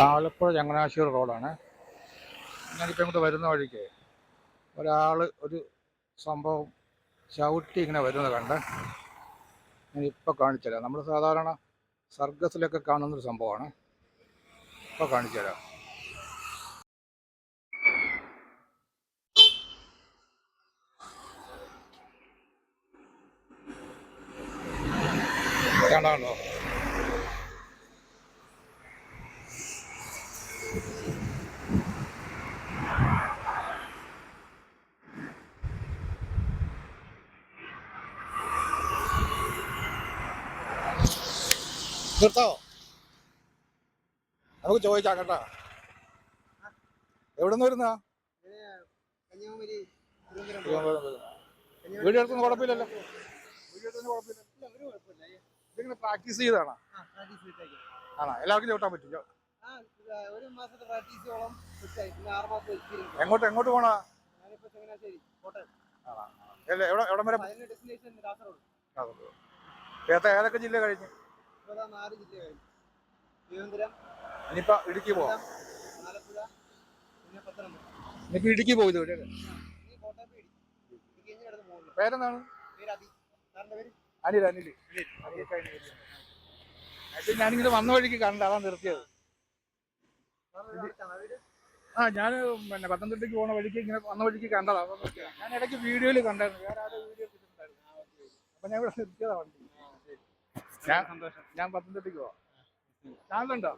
ആലപ്പുഴ ചങ്ങനാശ്ശേരി റോഡാണ്. ഞാനിപ്പോൾ ഇങ്ങോട്ട് വരുന്ന വഴിക്ക് ഒരാൾ ഒരു സംഭവം ചവിട്ടി ഇങ്ങനെ വരുന്നത് കണ്ട് ഞാനിപ്പോൾ കാണിച്ചു തരാം. നമ്മൾ സാധാരണ സർക്കസിലൊക്കെ കാണുന്നൊരു സംഭവമാണ്. ഇപ്പോൾ കാണിച്ചു തരാം. കാണാമല്ലോ. നിർത്താവോ? നമുക്ക് ചോദിക്കാം കേട്ടോ. എവിടെ നിന്ന് വരുന്ന വീഡിയോ എടുത്തൊന്നും കുഴപ്പമില്ലല്ലോ. വീഡിയോ എടുത്തൊന്നും കുഴപ്പമില്ല. ഇതിങ്ങനെ പ്രാക്ടീസ് ചെയ്തതാണോ? ആണോ? എല്ലാവർക്കും ചവിട്ടാൻ പറ്റില്ല. ഒരു മാസത്തെ പ്രാക്ടീസോളം എങ്ങോട്ട് എങ്ങോട്ട് പോണാ? എവിടം വരെ? ഏതൊക്കെ ജില്ല കഴിഞ്ഞു? 4 ജില്ല കഴിഞ്ഞു. തിരുവനന്തപുരം, ഇനിയിപ്പോ ഇടുക്കി പോവാം. ആലപ്പുഴ, പിന്നെ പത്തനംതിട്ട. ഇനിയിപ്പോ ഇടുക്കി പോയത് പേരെന്താണ്? അനിൽ. ഞാനിങ്ങനെ വന്ന വഴിക്ക് കണ്ട, അതാണ് നിർത്തിയത്. ഞാൻ പിന്നെ പത്തനംതിട്ടയ്ക്ക് പോകുന്ന വഴിക്ക് ഇങ്ങനെ വന്ന വഴിക്ക് കണ്ടതാ. ഞാൻ ഇടയ്ക്ക് വീഡിയോയിൽ കണ്ടായിരുന്നു, വേറെ ആരുടെ വീഡിയോ ഇട്ടിട്ടുണ്ടായിരുന്നു. അപ്പൊ ഞാൻ ഇവിടെ നിർത്തിയതാ വണ്ടി. ഞാൻ പത്തനംതിട്ടയ്ക്ക് പോവാം. ചാനലുണ്ടോ?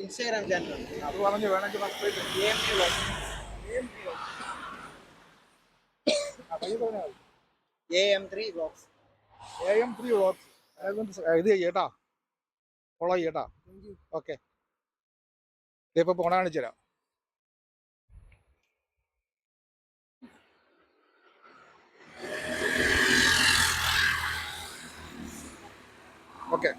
ഇൻസ്റ്റാഗ്രാം ചാനൽ അത് പറഞ്ഞു വേണമെങ്കിൽ AM3 Vlogs. ഇത് ചെയ്യട്ടാ, ഫോളോ ചെയ്യട്ടാ. ഓക്കെ, ഇതിപ്പോ പോണ കാണിച്ചു തരാം. ഓക്കെ.